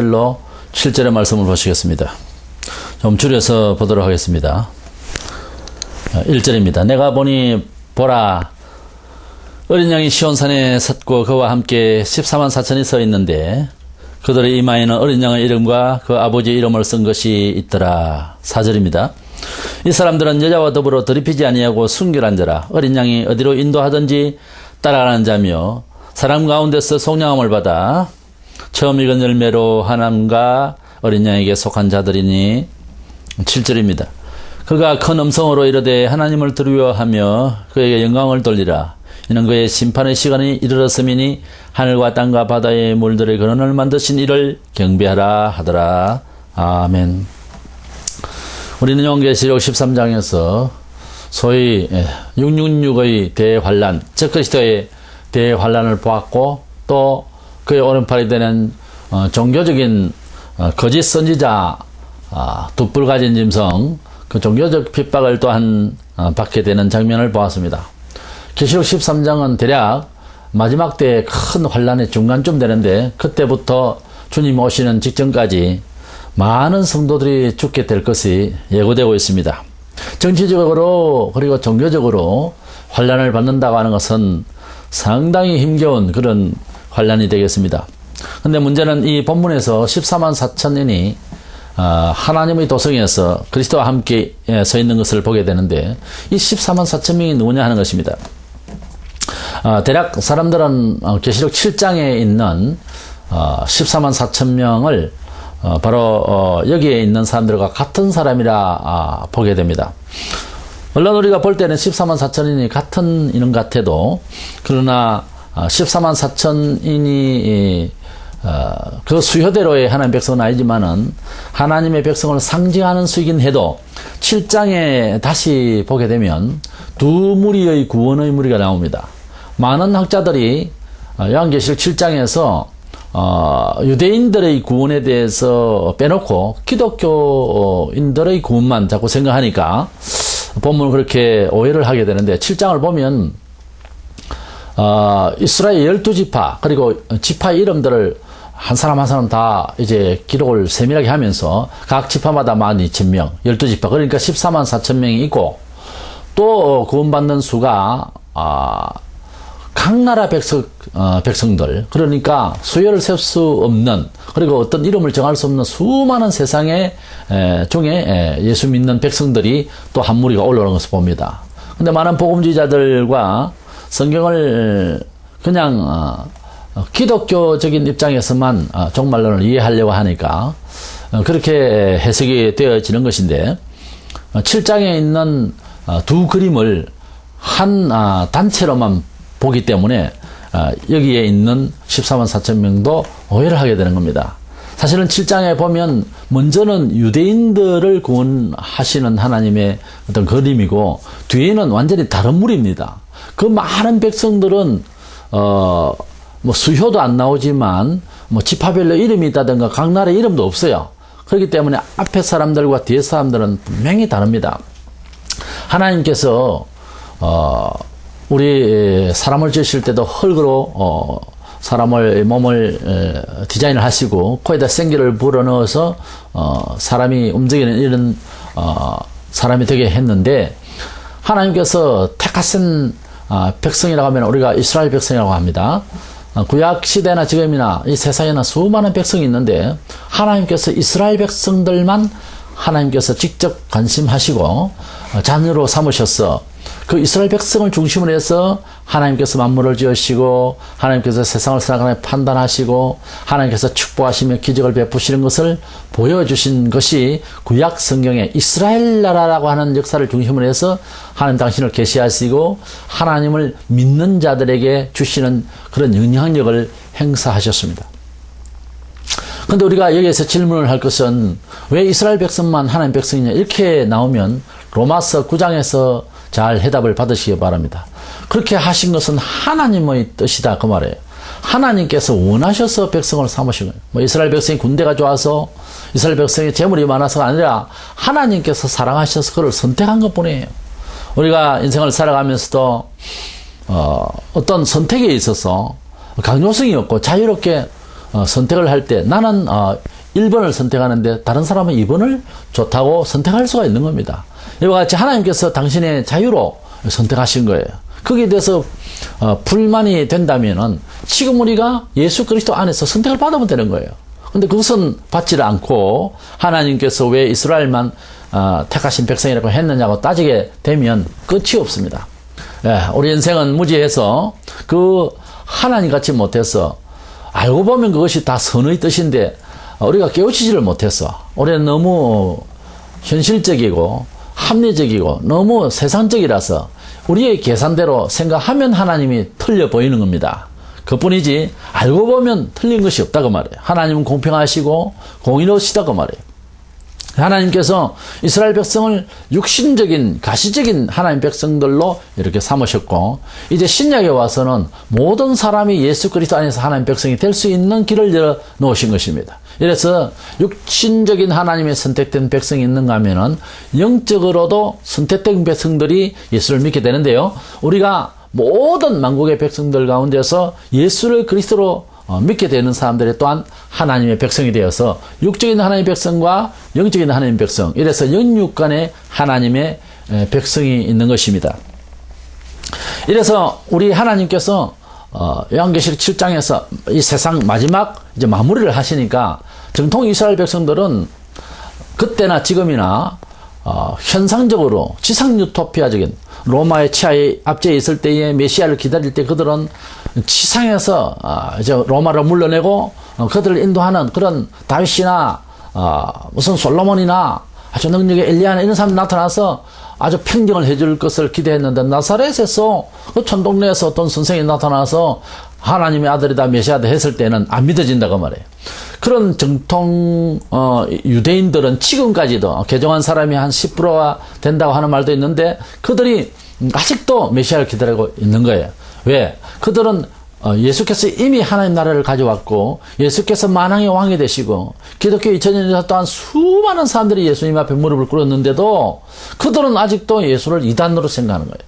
6절로 7절의 말씀을 보시겠습니다. 좀 줄여서 보도록 하겠습니다. 1절입니다. 내가 보니 보라 어린 양이 시온산에 섰고 그와 함께 14만 4천이 서 있는데 그들의 이마에는 어린 양의 이름과 그 아버지의 이름을 쓴 것이 있더라. 4절입니다. 이 사람들은 여자와 더불어 더럽히지 아니하고 순결한 자라. 어린 양이 어디로 인도하든지 따라가는 자며 사람 가운데서 속량함을 받아 처음 익은 열매로 하나님과 어린 양에게 속한 자들이니. 7절입니다. 그가 큰 음성으로 이르되 하나님을 두려워하며 그에게 영광을 돌리라. 이는 그의 심판의 시간이 이르렀음이니 하늘과 땅과 바다의 물들의 근원을 만드신 이를 경배하라 하더라. 아멘. 우리는 요한계시록 13장에서 소위 666의 대환란, 즉 그리스도의 대환란을 보았고 또 그의 오른팔이 되는 종교적인 거짓 선지자 돛불 가진 짐승, 그 종교적 핍박을 또한 받게 되는 장면을 보았습니다. 계시록 13장은 대략 마지막 때의 큰 환란의 중간쯤 되는데 그때부터 주님 오시는 직전까지 많은 성도들이 죽게 될 것이 예고되고 있습니다. 정치적으로 그리고 종교적으로 환란을 받는다고 하는 것은 상당히 힘겨운 그런 환란이 되겠습니다. 근데 문제는 이 본문에서 14만 4천인이 하나님의 도성에서 그리스도와 함께 서 있는 것을 보게 되는데 이 14만 4천 명이 누구냐 하는 것입니다. 대략 사람들은 계시록 7장에 있는 14만 4천 명을 바로 여기에 있는 사람들과 같은 사람이라 보게 됩니다. 물론 우리가 볼 때는 14만 4천인이 같은 인원 같아도 그러나 14만 4천인이 그 수효대로의 하나님의 백성은 아니지만은 하나님의 백성을 상징하는 수이긴 해도 7장에 다시 보게 되면 두 무리의 구원의 무리가 나옵니다. 많은 학자들이 요한계시록 7장에서 유대인들의 구원에 대해서 빼놓고 기독교인들의 구원만 자꾸 생각하니까 본문을 그렇게 오해를 하게 되는데 7장을 보면 이스라엘 12지파 그리고 지파의 이름들을 한 사람 한 사람 다 이제 기록을 세밀하게 하면서 각 지파마다 12,000명, 12지파, 그러니까 14만 4천 명이 있고 또 구원받는 수가 각 나라 백성들, 그러니까 수요를 셀 수 없는 그리고 어떤 이름을 정할 수 없는 수많은 세상의 중에 예수 믿는 백성들이 또 한 무리가 올라오는 것을 봅니다. 근데 많은 복음주의자들과 성경을 그냥 기독교적인 입장에서만 종말론을 이해하려고 하니까 그렇게 해석이 되어지는 것인데 7장에 있는 두 그림을 한 단체로만 보기 때문에 여기에 있는 14만 4천 명도 오해를 하게 되는 겁니다. 사실은 7장에 보면 먼저는 유대인들을 구원하시는 하나님의 어떤 그림이고 뒤에는 완전히 다른 무리입니다. 그 많은 백성들은 뭐 수효도 안 나오지만 뭐 지파별로 이름이 있다든가 각 나라의 이름도 없어요. 그렇기 때문에 앞에 사람들과 뒤에 사람들은 분명히 다릅니다. 하나님께서 우리 사람을 지으실 때도 흙으로 사람을 몸을 디자인을 하시고 코에다 생기를 불어넣어서 사람이 움직이는 이런 사람이 되게 했는데 하나님께서 택하신 백성이라고 하면 우리가 이스라엘 백성이라고 합니다. 구약 시대나 지금이나 이 세상에는 수많은 백성이 있는데 하나님께서 이스라엘 백성들만 하나님께서 직접 관심하시고 자녀로 삼으셔서 그 이스라엘 백성을 중심으로 해서 하나님께서 만물을 지으시고 하나님께서 세상을 살아가며 판단하시고 하나님께서 축복하시며 기적을 베푸시는 것을 보여주신 것이 구약 성경의 이스라엘 나라라고 하는 역사를 중심으로 해서 하나님 당신을 계시하시고 하나님을 믿는 자들에게 주시는 그런 영향력을 행사하셨습니다. 그런데 우리가 여기에서 질문을 할 것은 왜 이스라엘 백성만 하나님 백성이냐 이렇게 나오면 로마서 9장에서 잘 해답을 받으시기 바랍니다. 그렇게 하신 것은 하나님의 뜻이다 그 말이에요. 하나님께서 원하셔서 백성을 삼으신 거예요. 뭐 이스라엘 백성이 군대가 좋아서 이스라엘 백성이 재물이 많아서가 아니라 하나님께서 사랑하셔서 그를 선택한 것뿐이에요. 우리가 인생을 살아가면서도 어떤 선택에 있어서 강요성이 없고 자유롭게 선택을 할 때 나는 1번을 선택하는데 다른 사람은 2번을 좋다고 선택할 수가 있는 겁니다. 이와 같이 하나님께서 당신의 자유로 선택하신 거예요. 거기에 대해서 불만이 된다면은 지금 우리가 예수 그리스도 안에서 선택을 받으면 되는 거예요. 근데 그것은 받지를 않고 하나님께서 왜 이스라엘만 택하신 백성이라고 했느냐고 따지게 되면 끝이 없습니다. 예, 우리 인생은 무지해서 그 하나님 같이 못해서 알고 보면 그것이 다 선의 뜻인데 우리가 깨우치지를 못해서 우리는 너무 현실적이고 합리적이고 너무 세상적이라서 우리의 계산대로 생각하면 하나님이 틀려 보이는 겁니다. 그뿐이지 알고 보면 틀린 것이 없다고 말해요. 하나님은 공평하시고 공의로우시다고 말해요. 하나님께서 이스라엘 백성을 육신적인 가시적인 하나님 백성들로 이렇게 삼으셨고 이제 신약에 와서는 모든 사람이 예수 그리스도 안에서 하나님 백성이 될 수 있는 길을 열어 놓으신 것입니다. 이래서 육신적인 하나님의 선택된 백성이 있는가 하면은 영적으로도 선택된 백성들이 예수를 믿게 되는데요. 우리가 모든 만국의 백성들 가운데서 예수를 그리스도로 믿게 되는 사람들이 또한 하나님의 백성이 되어서 육적인 하나님의 백성과 영적인 하나님의 백성, 이래서 영육간의 하나님의 백성이 있는 것입니다. 이래서 우리 하나님께서 요한계시록 7장에서 이 세상 마지막 이제 마무리를 하시니까 정통 이스라엘 백성들은 그때나 지금이나 현상적으로 지상 유토피아적인 로마의 치하에 압제해 있을 때에 메시아를 기다릴 때 그들은 지상에서 이제 로마를 물러내고 그들을 인도하는 그런 다윗이나 무슨 솔로몬이나 아주 능력의 엘리야나 이런 사람이 나타나서 아주 평정을 해줄 것을 기대했는데 나사렛에서 그 촌동네에서 어떤 선생이 나타나서 하나님의 아들이다 메시아다 했을 때는 안 믿어진다고 말해요. 그런 정통 유대인들은 지금까지도 개종한 사람이 한 10%가 된다고 하는 말도 있는데 그들이 아직도 메시아를 기다리고 있는 거예요. 왜? 그들은 예수께서 이미 하나님 나라를 가져왔고 예수께서 만왕의 왕이 되시고 기독교 2000년 동안 수많은 사람들이 예수님 앞에 무릎을 꿇었는데도 그들은 아직도 예수를 이단으로 생각하는 거예요.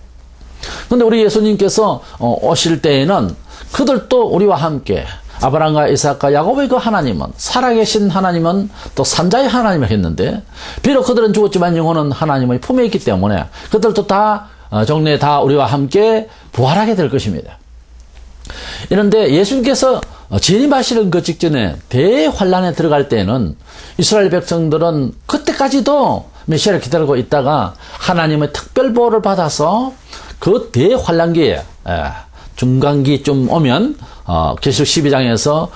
그런데 우리 예수님께서 오실 때에는 그들도 우리와 함께 아브라함과 이삭과 야곱의 그 하나님은 살아계신 하나님은 또 산자의 하나님을 했는데 비록 그들은 죽었지만 영혼은 하나님의 품에 있기 때문에 그들도 다 정례 다 우리와 함께 부활하게 될 것입니다. 이런데 예수님께서 재림하시는 그 직전에 대환란에 들어갈 때는 이스라엘 백성들은 그때까지도 메시아를 기다리고 있다가 하나님의 특별 보호를 받아서 그 대환란기에 중간기 좀 오면 계시록 12장에서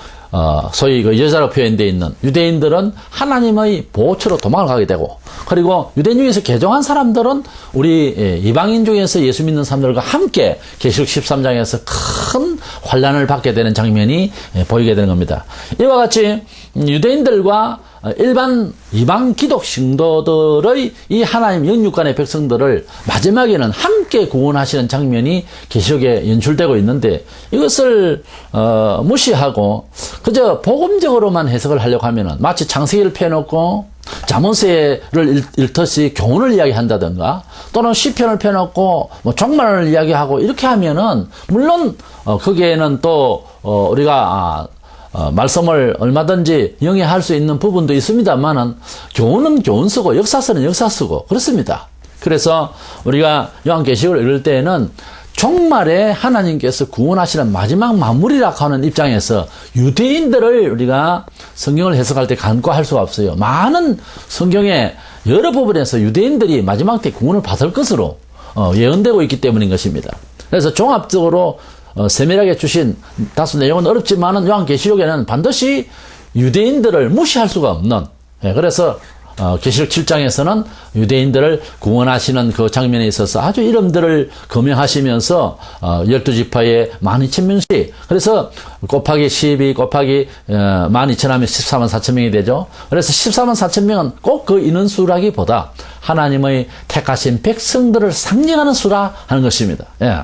소위 그 여자로 표현되어 있는 유대인들은 하나님의 보호처로 도망을 가게 되고 그리고 유대인 중에서 개종한 사람들은 우리 이방인 중에서 예수 믿는 사람들과 함께 계시록 13장에서 큰 환란을 받게 되는 장면이 보이게 되는 겁니다. 이와 같이 유대인들과 일반 이방 기독 신도들의 이 하나님 영육간의 백성들을 마지막에는 함께 구원하시는 장면이 계시록에 연출되고 있는데 이것을 무시하고 그저 복음적으로만 해석을 하려고 하면은 마치 창세기를 펴놓고 잠언세를 읽듯이 교훈을 이야기한다든가 또는 시편을 펴놓고 뭐 종말을 이야기하고 이렇게 하면은 물론 거기에는 또 우리가 말씀을 얼마든지 영해할 수 있는 부분도 있습니다만은 교훈은 교훈 쓰고 역사서는 역사 쓰고 그렇습니다. 그래서 우리가 요한계시록을 읽을 때에는 종말에 하나님께서 구원하시는 마지막 마무리라고 하는 입장에서 유대인들을 우리가 성경을 해석할 때 간과할 수가 없어요. 많은 성경의 여러 부분에서 유대인들이 마지막 때 구원을 받을 것으로 예언되고 있기 때문인 것입니다. 그래서 종합적으로 세밀하게 주신 다소 내용은 어렵지만은 요한계시록에는 반드시 유대인들을 무시할 수가 없는 그래서 계시록 7장에서는 유대인들을 구원하시는 그 장면에 있어서 아주 이름들을 거명하시면서 12지파에 12,000명씩 그래서 곱하기 12 곱하기 12,000 하면 14만 4천 명이 되죠. 그래서 14만 4천 명은 꼭 그 인원수라기보다 하나님의 택하신 백성들을 상징하는 수라 하는 것입니다. 예.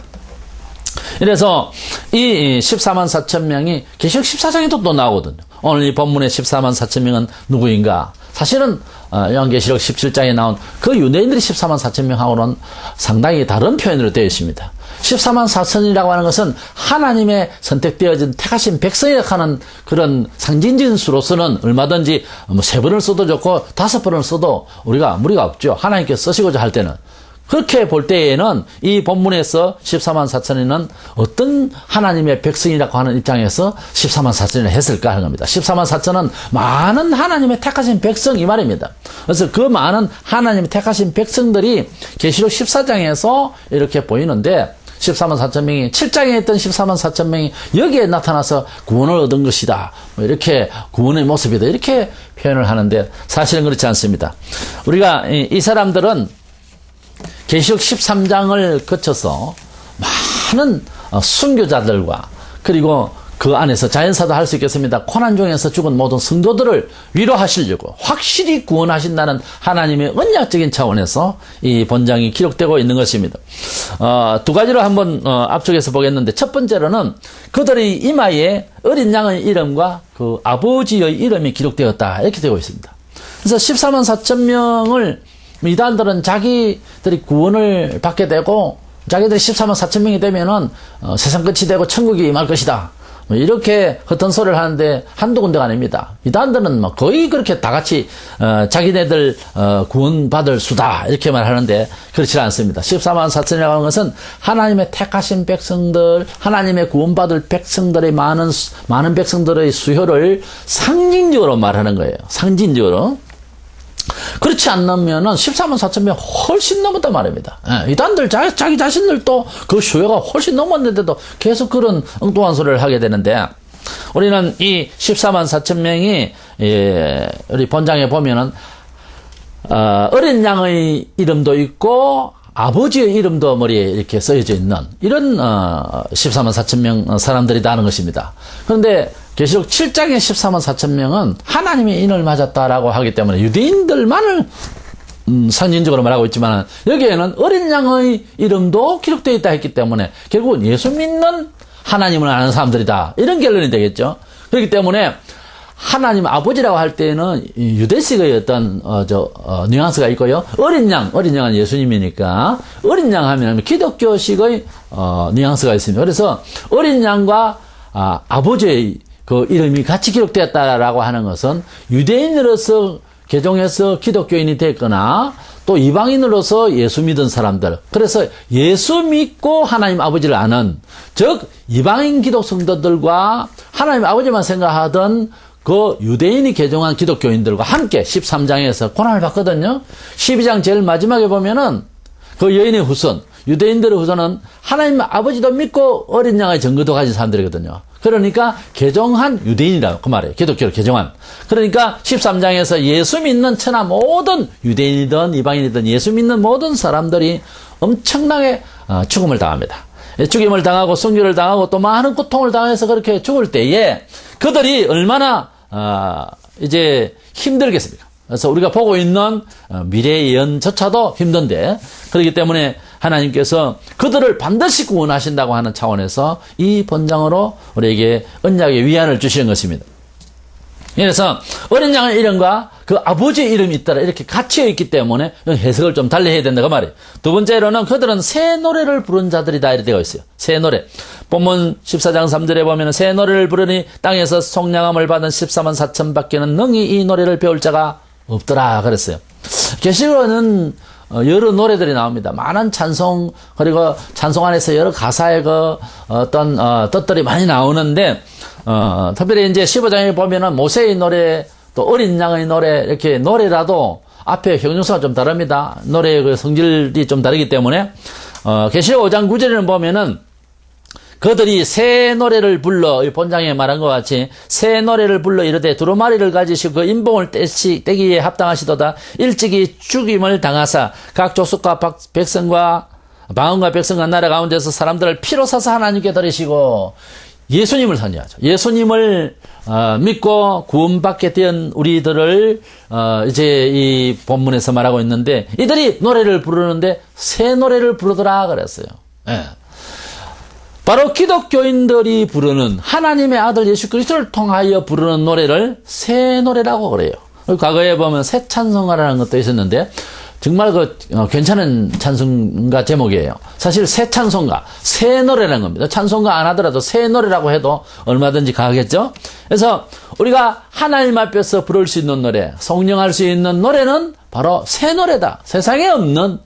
이래서 이 14만 4천 명이 계시록 14장에도 또 나오거든요. 오늘 이 본문의 14만 4천 명은 누구인가? 사실은 요한계시록 17장에 나온 그 유대인들이 14만 4천 명하고는 상당히 다른 표현으로 되어 있습니다. 14만 4천이라고 하는 것은 하나님의 선택되어진 택하신 백성이라고 하는 그런 상징적인 수로서는 얼마든지 뭐 3번을 써도 좋고 5번을 써도 우리가 무리가 없죠. 하나님께서 쓰시고자 할 때는. 그렇게 볼 때에는 이 본문에서 14만 4천이는 어떤 하나님의 백성이라고 하는 입장에서 14만 4천이라 했을까 하는 겁니다. 14만 4천은 많은 하나님의 택하신 백성 이 말입니다. 그래서 그 많은 하나님의 택하신 백성들이 계시록 14장에서 이렇게 보이는데 14만 4천 명이 7장에 있던 14만 4천 명이 여기에 나타나서 구원을 얻은 것이다. 뭐 이렇게 구원의 모습이다. 이렇게 표현을 하는데 사실은 그렇지 않습니다. 우리가 이 사람들은 계시록 13장을 거쳐서 많은 순교자들과 그리고 그 안에서 자연사도 할 수 있겠습니다. 고난 중에서 죽은 모든 성도들을 위로하시려고 확실히 구원하신다는 하나님의 언약적인 차원에서 이 본장이 기록되고 있는 것입니다. 두 가지로 한번 앞쪽에서 보겠는데 첫 번째로는 그들의 이마에 어린 양의 이름과 그 아버지의 이름이 기록되었다 이렇게 되고 있습니다. 그래서 14만 4천 명을 이단들은 자기들이 구원을 받게 되고 자기들이 14만 4천 명이 되면은 세상 끝이 되고 천국이 임할 것이다. 이렇게 헛된 소리를 하는데 한두 군데가 아닙니다. 이단들은 뭐 거의 그렇게 다 같이 자기네들 구원받을 수다 이렇게 말하는데 그렇지 않습니다. 14만 4천이라고 하는 것은 하나님의 택하신 백성들, 하나님의 구원받을 백성들의 많은 백성들의 수효를 상징적으로 말하는 거예요. 상징적으로. 그렇지 않으면은 14만 4천 명 훨씬 넘었단 말입니다. 이단들 자기 자신들도 그 수요가 훨씬 넘었는데도 계속 그런 엉뚱한 소리를 하게 되는데 우리는 이 14만 4천 명이 우리 본장에 보면은 어린 양의 이름도 있고 아버지의 이름도 머리에 이렇게 쓰여져 있는 이런 14만 4천 명 사람들이다 하는 것입니다. 그런데 계시록 7장의 14만 4천 명은 하나님의 인을 맞았다라고 하기 때문에 유대인들만을 상징적으로 말하고 있지만 여기에는 어린 양의 이름도 기록되어 있다 했기 때문에 결국은 예수 믿는 하나님을 아는 사람들이다 이런 결론이 되겠죠. 그렇기 때문에 하나님 아버지라고 할 때는 유대식의 어떤 뉘앙스가 있고요. 어린 양은 예수님이니까 어린 양 하면 기독교식의 뉘앙스가 있습니다. 그래서 어린 양과 아버지의 그 이름이 같이 기록되었다라고 하는 것은 유대인으로서 개종해서 기독교인이 됐거나 또 이방인으로서 예수 믿은 사람들, 그래서 예수 믿고 하나님 아버지를 아는, 즉 이방인 기독 성도들과 하나님 아버지만 생각하던 그 유대인이 개종한 기독교인들과 함께 13장에서 고난을 받거든요. 12장 제일 마지막에 보면은 그 여인의 후손, 유대인들의 후손은 하나님 아버지도 믿고 어린 양의 증거도 가진 사람들이거든요. 그러니까 개종한 유대인이라고 그 말이에요. 기독교를 개종한. 그러니까 13장에서 예수 믿는 천하 모든 유대인이든 이방인이든 예수 믿는 모든 사람들이 엄청나게 죽음을 당합니다. 죽임을 당하고 순교를 당하고 또 많은 고통을 당해서 그렇게 죽을 때에 그들이 얼마나 이제 힘들겠습니까? 그래서 우리가 보고 있는 미래의 예언조차도 힘든데, 그렇기 때문에 하나님께서 그들을 반드시 구원하신다고 하는 차원에서 이 본장으로 우리에게 언약의 위안을 주시는 것입니다. 그래서 어린 양의 이름과 그 아버지의 이름이 있더라 이렇게 같이 있기 때문에 해석을 좀 달리 해야 된다고 말이에요. 두 번째로는 그들은 새 노래를 부른 자들이다 이렇게 되어 있어요. 새 노래. 본문 14장 3절에 보면 새 노래를 부르니 땅에서 속량함을 받은 14만 4천 밖에는 능히 이 노래를 배울 자가 없더라 그랬어요. 계시록에는 여러 노래들이 나옵니다. 많은 찬송, 그리고 찬송 안에서 여러 가사의 그 어떤 뜻들이 많이 나오는데, 특별히 이제 15장에 보면은 모세의 노래, 또 어린 양의 노래, 이렇게 노래라도 앞에 형용사가 좀 다릅니다. 노래의 그 성질이 좀 다르기 때문에, 계시록 5장 9절에는 보면은 그들이 새 노래를 불러, 이 본장에 말한 것 같이 새 노래를 불러 이르되 두루마리를 가지시고 그 인봉을 떼기에 합당하시도다. 일찍이 죽임을 당하사 각 족속과 백성과 방언과 백성과 나라 가운데서 사람들을 피로 사서 하나님께 드리시고, 예수님을 선언하죠. 예수님을 믿고 구원받게 된 우리들을 이제 이 본문에서 말하고 있는데, 이들이 노래를 부르는데 새 노래를 부르더라 그랬어요. 예. 바로 기독교인들이 부르는 하나님의 아들 예수 그리스도를 통하여 부르는 노래를 새 노래라고 그래요. 과거에 보면 새 찬송가라는 것도 있었는데, 정말 괜찮은 찬송가 제목이에요. 사실 새 찬송가, 새 노래라는 겁니다. 찬송가 안 하더라도 새 노래라고 해도 얼마든지 가겠죠? 그래서 우리가 하나님 앞에서 부를 수 있는 노래, 성령할 수 있는 노래는 바로 새 노래다. 세상에 없는,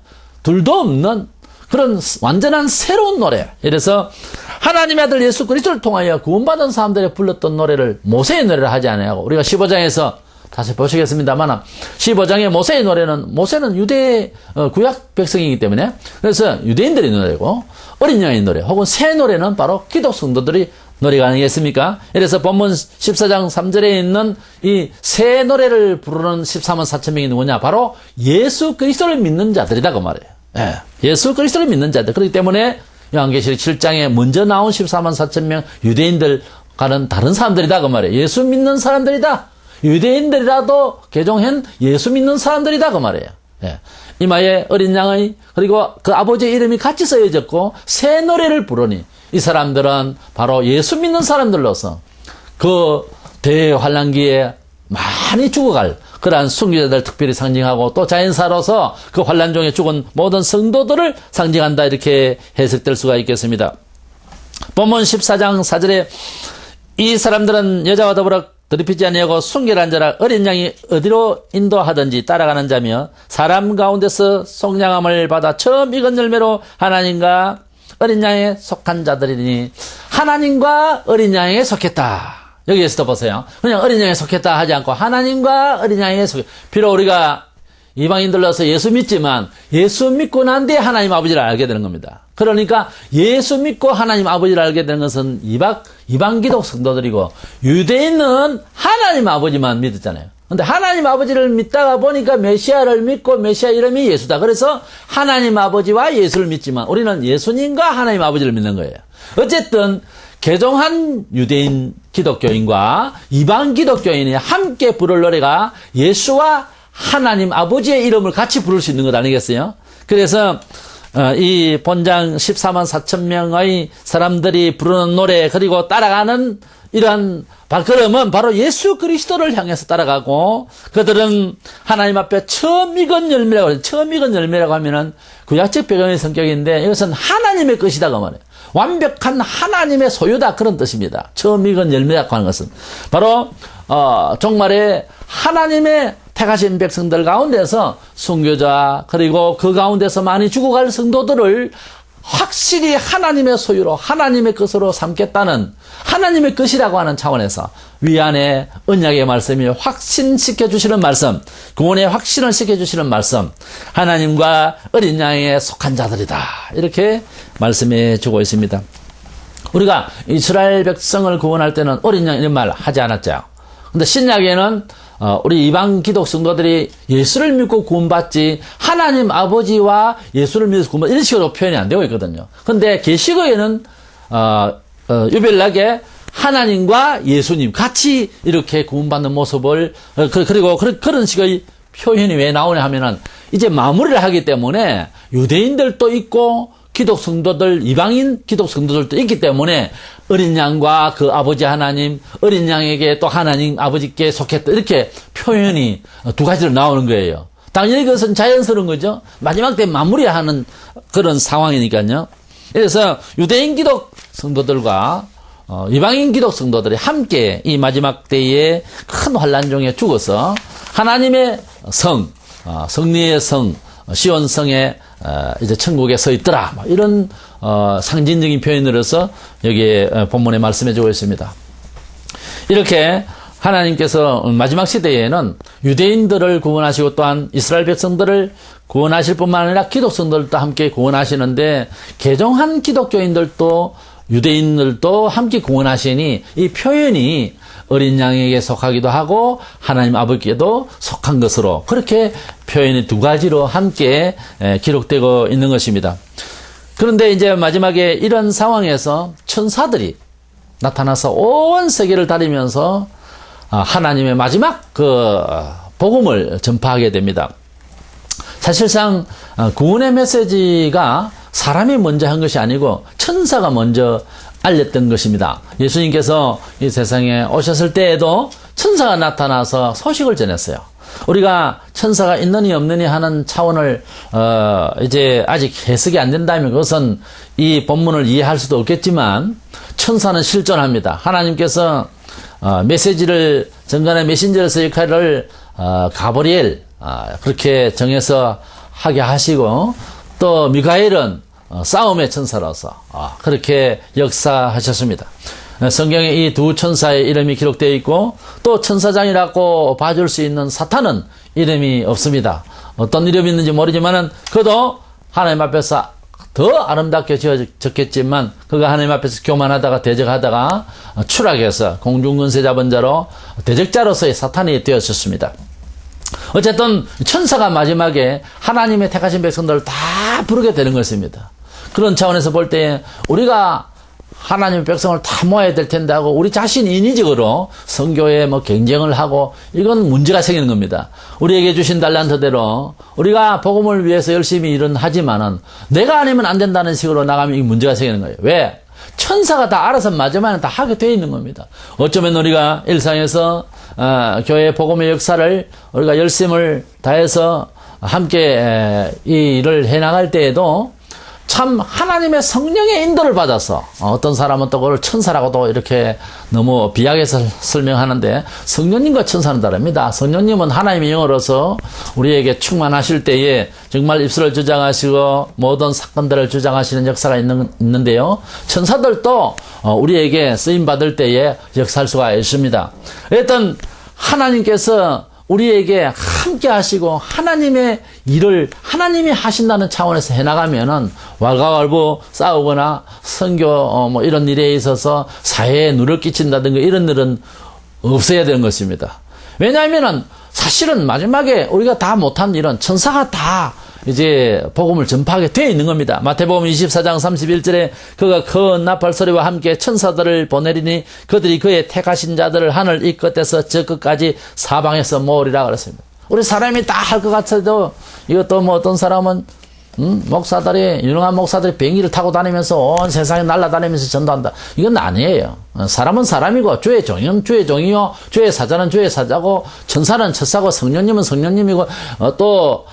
둘도 없는 그런 완전한 새로운 노래. 이래서 하나님의 아들 예수 그리스도를 통하여 구원받은 사람들이 불렀던 노래를 모세의 노래를 하지 않아요. 우리가 15장에서 다시 보시겠습니다만 15장의 모세의 노래는 모세는 유대 구약 백성이기 때문에 그래서 유대인들의 노래고 어린 양의 노래 혹은 새 노래는 바로 기독 성도들이 노래가 아니겠습니까? 이래서 본문 14장 3절에 있는 이 새 노래를 부르는 14만 4천 명이 누구냐? 바로 예수 그리스도를 믿는 자들이다 그 말이에요. 예수 그리스도를 믿는 자들. 그렇기 때문에 요한계시록 7장에 먼저 나온 14만 4천 명 유대인들과는 다른 사람들이다 그 말이에요. 예수 믿는 사람들이다. 유대인들이라도 개종한 예수 믿는 사람들이다 그 말이에요. 이마에 어린 양의 그리고 그 아버지의 이름이 같이 써져있고 새 노래를 부르니 이 사람들은 바로 예수 믿는 사람들로서 그 대환란기에 많이 죽어갈 그러한 순교자들 특별히 상징하고 또 자연사로서 그 환란 중에 죽은 모든 성도들을 상징한다 이렇게 해석될 수가 있겠습니다. 본문 14장 4절에 이 사람들은 여자와 더불어 더럽히지 아니하고 순결한 자라 어린 양이 어디로 인도하든지 따라가는 자며 사람 가운데서 속량함을 받아 처음 익은 열매로 하나님과 어린 양에 속한 자들이니 하나님과 어린 양에 속했다. 여기에서도 보세요. 그냥 어린 양에 속했다 하지 않고 하나님과 어린 양에 속했다. 비록 우리가 이방인들로서 예수 믿지만 예수 믿고 난 뒤에 하나님 아버지를 알게 되는 겁니다. 그러니까 예수 믿고 하나님 아버지를 알게 되는 것은 이방 기독 성도들이고 유대인은 하나님 아버지만 믿었잖아요. 근데 하나님 아버지를 믿다가 보니까 메시아를 믿고 메시아 이름이 예수다. 그래서 하나님 아버지와 예수를 믿지만 우리는 예수님과 하나님 아버지를 믿는 거예요. 어쨌든 개종한 유대인 기독교인과 이방 기독교인이 함께 부를 노래가 예수와 하나님 아버지의 이름을 같이 부를 수 있는 것 아니겠어요? 그래서 이 본장 14만 4천 명의 사람들이 부르는 노래 그리고 따라가는 이러한 발걸음은 바로 예수 그리스도를 향해서 따라가고 그들은 하나님 앞에 처음 익은 열매라고 해요. 처음 익은 열매라고 하면은 구약적 배경의 성격인데 이것은 하나님의 것이다 그 말이에요. 완벽한 하나님의 소유다 그런 뜻입니다. 처음 익은 열매라고 하는 것은 바로 정말에 하나님의 택하신 백성들 가운데서 순교자 그리고 그 가운데서 많이 죽어갈 성도들을 확실히 하나님의 소유로 하나님의 것으로 삼겠다는 하나님의 것이라고 하는 차원에서 위안의 언약의 말씀이 확신시켜 주시는 말씀, 구원의 확신을 시켜주시는 말씀, 하나님과 어린 양에 속한 자들이다 이렇게 말씀해 주고 있습니다. 우리가 이스라엘 백성을 구원할 때는 어린 양 이런 말 하지 않았죠. 근데 신약에는 우리 이방 기독 성도들이 예수를 믿고 구원받지 하나님 아버지와 예수를 믿어서 구원받지 이런 식으로 표현이 안 되고 있거든요. 근데 계시록에는 유별나게 하나님과 예수님 같이 이렇게 구원받는 모습을 그리고 그런 식의 표현이 왜 나오냐 하면은 이제 마무리를 하기 때문에 유대인들도 있고 기독 성도들, 이방인 기독 성도들도 있기 때문에 어린 양과 그 아버지 하나님, 어린 양에게 또 하나님 아버지께 속했다. 이렇게 표현이 두 가지로 나오는 거예요. 당연히 그것은 자연스러운 거죠. 마지막 때 마무리하는 그런 상황이니까요. 그래서 유대인 기독 성도들과 이방인 기독 성도들이 함께 이 마지막 때에 큰 환란 중에 죽어서 하나님의 성, 성리의 성, 시온성에 이제 천국에 서 있더라. 이런 상징적인 표현으로서 여기에 본문에 말씀해 주고 있습니다. 이렇게 하나님께서 마지막 시대에는 유대인들을 구원하시고 또한 이스라엘 백성들을 구원하실 뿐만 아니라 기독 성도들도 함께 구원하시는데 개종한 기독교인들도 유대인들도 함께 구원하시니 이 표현이 어린 양에게 속하기도 하고 하나님 아버지께도 속한 것으로 그렇게 표현이 두 가지로 함께 기록되고 있는 것입니다. 그런데 이제 마지막에 이런 상황에서 천사들이 나타나서 온 세계를 다니면서 하나님의 마지막 그 복음을 전파하게 됩니다. 사실상 구원의 메시지가 사람이 먼저 한 것이 아니고 천사가 먼저 알렸던 것입니다. 예수님께서 이 세상에 오셨을 때에도 천사가 나타나서 소식을 전했어요. 우리가 천사가 있느니 없느니 하는 차원을 이제 아직 해석이 안 된다면 그것은 이 본문을 이해할 수도 없겠지만 천사는 실존합니다. 하나님께서 메시지를 전간의 메신저로서 역할을 가브리엘 그렇게 정해서 하게 하시고 또 미가엘은 싸움의 천사로서 그렇게 역사하셨습니다. 성경에 이 두 천사의 이름이 기록되어 있고 또 천사장이라고 봐줄 수 있는 사탄은 이름이 없습니다. 어떤 이름이 있는지 모르지만은 그도 하나님 앞에서 더 아름답게 지어졌겠지만 그가 하나님 앞에서 교만하다가 대적하다가 추락해서 공중근세 잡은 자로 대적자로서의 사탄이 되었었습니다. 어쨌든 천사가 마지막에 하나님의 택하신 백성들을 다 부르게 되는 것입니다. 그런 차원에서 볼 때 우리가 하나님의 백성을 다 모아야 될 텐데 하고 우리 자신 인위적으로 선교에 경쟁을 하고 이건 문제가 생기는 겁니다. 우리에게 주신 달란트대로 우리가 복음을 위해서 열심히 일은 하지만은 내가 아니면 안 된다는 식으로 나가면 이 문제가 생기는 거예요. 왜? 천사가 다 알아서 마지막에 다 하게 되어 있는 겁니다. 어쩌면 우리가 일상에서 교회 복음의 역사를 우리가 열심을 다해서 함께 이 일을 해나갈 때에도 참 하나님의 성령의 인도를 받아서 어떤 사람은 또 그걸 천사라고도 이렇게 너무 비약해서 설명하는데 성령님과 천사는 다릅니다. 성령님은 하나님의 영으로서 우리에게 충만하실 때에 정말 입술을 주장하시고 모든 사건들을 주장하시는 역사가 있는데요. 천사들도 우리에게 쓰임받을 때에 역사할 수가 있습니다. 일단 하나님께서 우리에게 함께 하시고 하나님의 일을 하나님이 하신다는 차원에서 해나가면은 왈가왈부 싸우거나 선교 이런 일에 있어서 사회에 누를 끼친다든가 이런 일은 없어야 되는 것입니다. 왜냐하면은 사실은 마지막에 우리가 다 못한 일은 천사가 다 이제 복음을 전파하게 되어 있는 겁니다. 마태복음 24장 31절에 그가 큰 나팔소리와 함께 천사들을 보내리니 그들이 그의 택하신 자들을 하늘 이 끝에서 저 끝까지 사방에서 모으리라 그랬습니다. 우리 사람이 다 할 것 같아도 이것도 어떤 사람은 목사들이 유능한 목사들이 비행기를 타고 다니면서 온 세상에 날아다니면서 전도한다. 이건 아니에요. 사람은 사람이고 주의 종은 주의 종이요 주의 사자는 주의 사자고 천사는 천사고 성령님은 성령님이고 또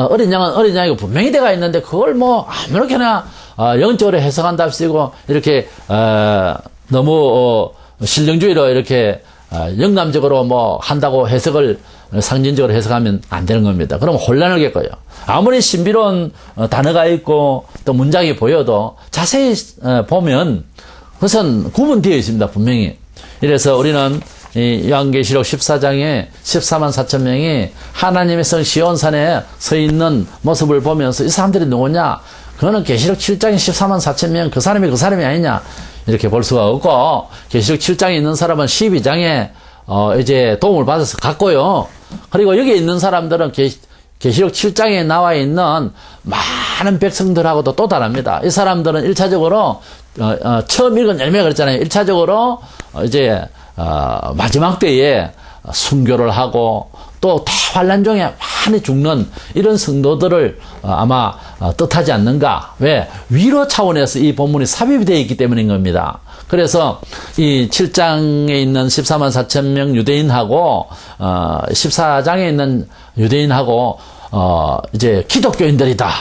어린 양은 어린 양이고 분명히 돼가 있는데 그걸 아무렇게나 영적으로 해석한답시고 이렇게 너무 신령주의로 이렇게 영감적으로 한다고 해석을 상징적으로 해석하면 안 되는 겁니다. 그럼 혼란을 겪어요. 아무리 신비로운 단어가 있고 또 문장이 보여도 자세히 보면 그것은 구분되어 있습니다. 분명히. 이래서 우리는 이 요한계시록 14장에 14만 4천 명이 하나님의 성 시온산에 서 있는 모습을 보면서 이 사람들이 누구냐? 그거는 계시록 7장에 14만 4천 명 그 사람이 아니냐? 이렇게 볼 수가 없고 계시록 7장에 있는 사람은 12장에 이제 도움을 받아서 갔고요. 그리고 여기 있는 사람들은 계시록 7장에 나와 있는 많은 백성들하고도 또 다릅니다. 이 사람들은 1차적으로 처음 읽은 열매가 그랬잖아요. 1차적으로 이제 마지막 때에 순교를 하고 또 대환란 중에 많이 죽는 이런 성도들을 아마 뜻하지 않는가. 왜? 위로 차원에서 이 본문이 삽입이 되어 있기 때문인 겁니다. 그래서 이 7장에 있는 14만 4천 명 유대인하고 14장에 있는 유대인하고 이제 기독교인들이다.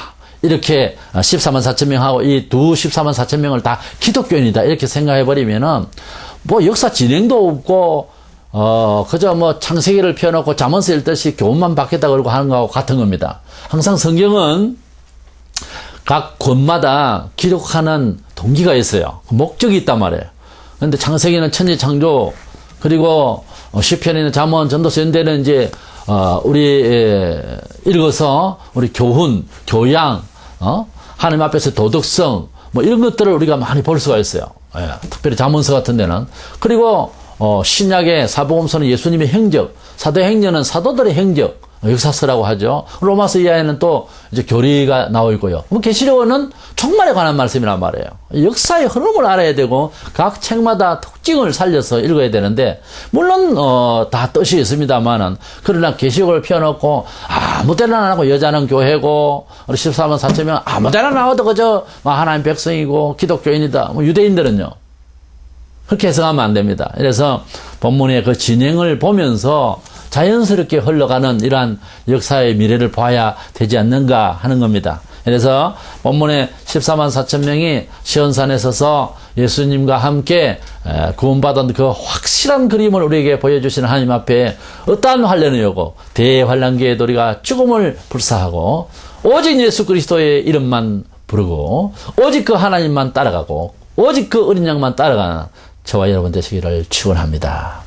이렇게 14만 4천 명하고 이 두 14만 4천 명을 다 기독교인이다. 이렇게 생각해 버리면은 역사 진행도 없고 그저 창세기를 펴놓고 잠언서 읽듯이 교훈만 받겠다 그러고 하는 거하고 같은 겁니다. 항상 성경은 각 권마다 기록하는 동기가 있어요. 목적이 있단 말이에요. 그런데 창세기는 천지 창조, 그리고 시편이나 잠언, 전도서 연대는 이제 우리 읽어서 우리 교훈, 교양, 하나님 앞에서 도덕성 이런 것들을 우리가 많이 볼 수가 있어요. 예, 특별히 잠언서 같은 데는. 그리고 신약의 사복음서는 예수님의 행적, 사도행전은 사도들의 행적, 역사서라고 하죠. 로마서 이하에는 또 이제 교리가 나와 있고요. 계시록은 종말에 관한 말씀이란 말이에요. 역사의 흐름을 알아야 되고 각 책마다 특징을 살려서 읽어야 되는데 물론 다 뜻이 있습니다만은 그러나 계시록을 펴놓고 아무 데나 나고 여자는 교회고 우리 14만 4천 명 아무 데나 나와도 그저 하나님 백성이고 기독교인이다. 유대인들은요. 그렇게 해석하면 안 됩니다. 그래서 본문의 그 진행을 보면서 자연스럽게 흘러가는 이러한 역사의 미래를 봐야 되지 않는가 하는 겁니다. 그래서 본문에 14만 4천 명이 시온산에 서서 예수님과 함께 구원받은 그 확실한 그림을 우리에게 보여주시는 하나님 앞에 어떠한 환란이 오고 대환란기에 우리가 죽음을 불사하고 오직 예수 그리스도의 이름만 부르고 오직 그 하나님만 따라가고 오직 그 어린 양만 따라가는 저와 여러분 되시기를 축원합니다.